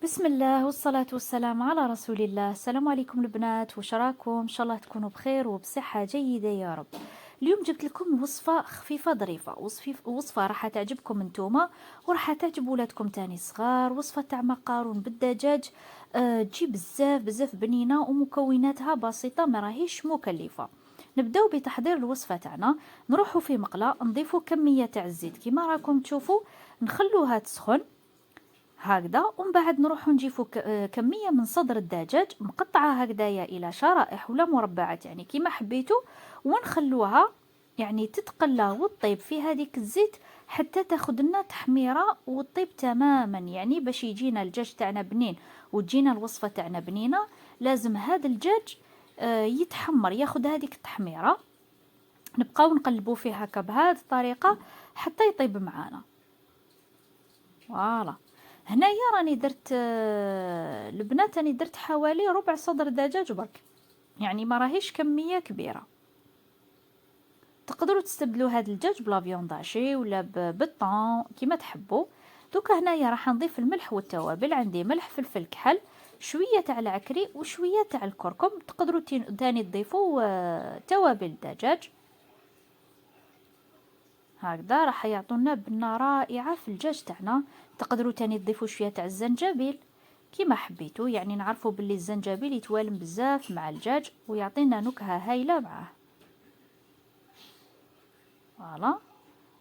بسم الله والصلاة والسلام على رسول الله. السلام عليكم البنات، وش راكم؟ ان شاء الله تكونوا بخير وبصحة جيدة يا رب. اليوم جبت لكم وصفة خفيفة ظريفة، وصفة راح تعجبكم انتوما وراح تعجب ولادكم تاني صغار. وصفة تاع مقارون بالدجاج. تجي بزاف بزاف بنينة ومكوناتها بسيطة، ما راهيش مكلفة. نبداو بتحضير الوصفة تاعنا. نروحوا في مقلاة، نضيفوا كمية تاع الزيت كيما راكم تشوفوا، نخلوها تسخن هكذا، ومن بعد نروحو نجيفو كمية من صدر الدجاج مقطعة هكذايا الى شرائح ولا مربعات، يعني كيما حبيتو، ونخلوها يعني تتقلى وتطيب في هذيك الزيت حتى تاخد لنا تحميره وتطيب تماما. يعني باش يجينا الدجاج تاعنا بنين وتجينا الوصفة تاعنا بنينة، لازم هذا الدجاج يتحمر، ياخد هذيك التحميره. نبقاو نقلبو فيه هكا بهذه الطريقة حتى يطيب معانا. فوالا. هنايا راني درت البنات، راني درت حوالي ربع صدر دجاج برك، يعني ما راهيش كميه كبيره. تقدروا تستبدلوا هذا الدجاج بلا فيونداشي ولا بالطون كيما تحبوا. دوكا هنايا راح نضيف الملح والتوابل. عندي ملح، فلفل كحل، شويه تاع العكري وشويه تاع الكركم. تقدروا تاني تضيفوا توابل الدجاج هكذا، راح يعطونا بنة رائعة في الدجاج تاعنا. تقدروا تاني تضيفوا شوية تاع الزنجبيل كيما حبيتوا، يعني نعرفوا باللي الزنجبيل يتوالم بزاف مع الدجاج ويعطينا نكهة هايلة معاه. فوالا.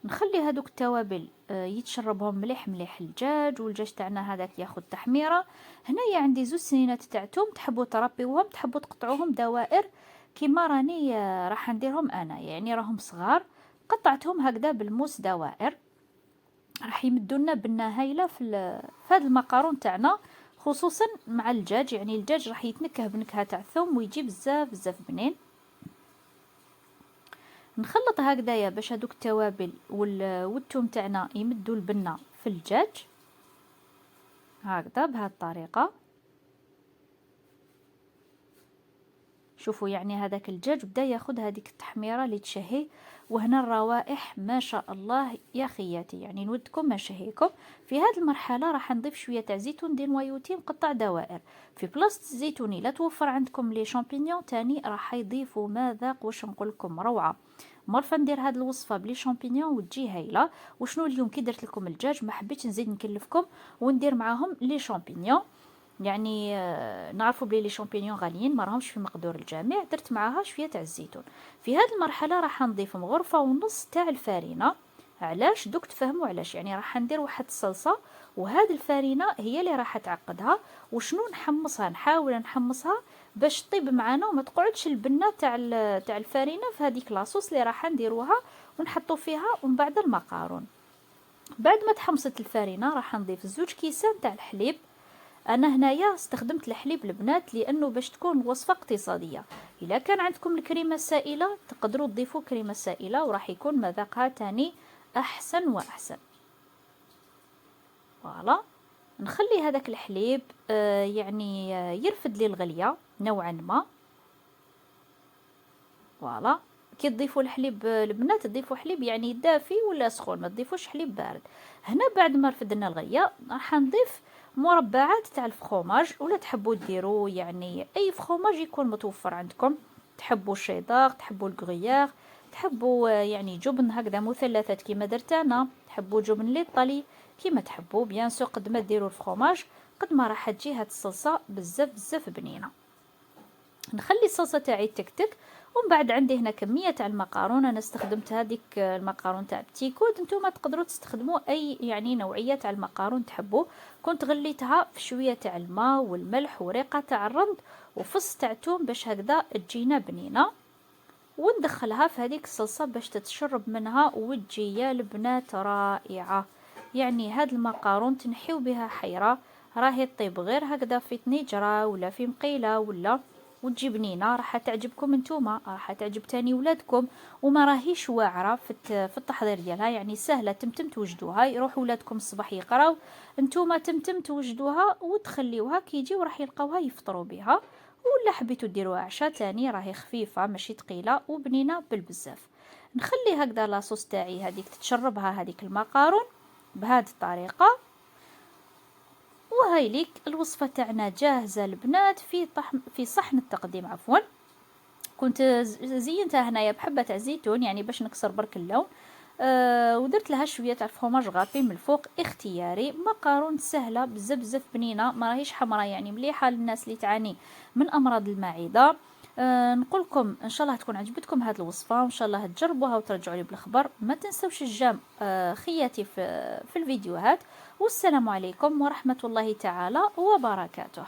نخلي هذوك التوابل يتشربهم مليح مليح الدجاج، والدجاج تاعنا هذاك ياخد تحميرة. هنايا عندي زوج سنينات تاع توم، تحبوا تربيوهم تحبوا تقطعوهم دوائر كيما راني راح نديرهم انا، يعني راهم صغار، قطعتهم هكذا بالموس دوائر. راح يمدونا بنة هايلة في هذا المقارون تاعنا، خصوصا مع الدجاج. يعني الدجاج راح يتنكه بنكهة تاع الثوم ويجي بزاف بزاف بنين. نخلط هكذايا باش هذوك التوابل والثوم تاعنا يمدوا البنة في الدجاج هكذا بهذه الطريقة. شوفوا يعني هذاك الدجاج بدا ياخذ هذيك التحميره اللي تشهي، وهنا الروائح ما شاء الله يا خياتي، يعني نودكم ما شهيكم. في هذه المرحله راح نضيف شويه تاع زيتون دي نوايوتي مقطع دوائر. في بلاصه الزيتوني لا توفر عندكم لي شامبينيون تاني راح يضيفوا مذاق واش نقول لكم روعه. مرفا ندير هذه الوصفه بلي شامبينيون وتجي هايله. وشنو اليوم كي درت لكم الدجاج ما حبيتش نزيد نكلفكم وندير معاهم لي شامبينيون. يعني نعرفوا بلي لي شامبينيون غاليين ما راهمش في مقدور الجميع، درت معاها شويه تاع الزيتون. في هذه المرحله راح نضيف غرفه ونص تاع الفارينه. علاش دوك تفهموا علاش؟ يعني راح ندير واحد الصلصه، وهذه الفارينه هي اللي راح تعقدها. وشنو نحمصها، نحاول نحمصها باش طيب معانا وما تقعدش البنه تاع الفارينه في هذيك لاصوص اللي راح نديروها ونحطوا فيها ومن بعد المقارون. بعد ما تحمصت الفارينه راح نضيف زوج كيسان تاع الحليب. انا هنايا استخدمت الحليب البنات لانه باش تكون وصفه اقتصاديه. اذا كان عندكم الكريمه السائله تقدروا تضيفوا كريمه سائله وراح يكون مذاقها تاني احسن واحسن. فوالا. نخلي هذاك الحليب يعني يرفد لي الغليه نوعا ما. فوالا. كي تضيفوا الحليب البنات تضيفوا حليب يعني دافي ولا سخون، ما تضيفوش حليب بارد. هنا بعد ما رفدنا الغليه راح نضيف مربعات تاع الفخوماج، ولا تحبوا ديروا يعني اي فخوماج يكون متوفر عندكم. تحبوا الشيدار، تحبوا الكغيير، تحبوا يعني جبن هكذا مثلثات كيما درت انا، تحبوا جبن ليطالي كيما تحبوا. بيان سو قد ما ديروا الفخوماج قد ما راح تجي هاد الصلصه بزاف بزاف بنينه. نخلي الصلصه تاعي تكتك. ومن بعد عندي هنا كميه تاع المقارون، انا استخدمت هذيك المقارون تاع بتيكود، نتوما تقدروا تستخدموا اي يعني نوعيه تاع المقارون تحبوا. كنت غليتها في شويه تاع الماء والملح وريقه تاع الرند وفص تاع توم باش هكذا تجينا بنينه. وندخلها في هذيك الصلصه باش تتشرب منها وتجي يا البنات رائعه. يعني هاد المقارون تنحيو بها حيره، راهي طيب غير هكذا في طنجره ولا في مقيله ولا وتجي بنينه. راح تعجبكم نتوما، راح تعجب تاني ولادكم، وما راهيش واعره في التحضير ديالها، يعني سهله تمتم توجدوها. يروح ولادكم الصباح يقراو، نتوما تمتم توجدوها وتخليوها كي يجيو راح يلقاوها يفطروا بها. ولا حبيتو ديروها عشاء تاني راهي خفيفه ماشي ثقيله وبنينه بالبزاف. نخلي هكذا لاصوص تاعي هذيك تتشربها هذيك المقارون بهذه الطريقه. وهاي ليك الوصفة تاعنا جاهزة البنات في صحن التقديم عفوا. كنت زينتها هنايا بحبة تاع زيتون يعني باش نكسر برك اللون. ودرت لها شويه تاع الفرماج غابي من الفوق اختياري. مقارون سهله بزاف بزاف بنينه، ما راهيش حمراء يعني مليحه للناس اللي تعاني من امراض المعده. نقول لكم ان شاء الله تكون عجبتكم هذه الوصفه، وان شاء الله تجربوها وترجعوا لي بالخبر. ما تنسوش الجام خياتي في الفيديوهات. والسلام عليكم ورحمه الله تعالى وبركاته.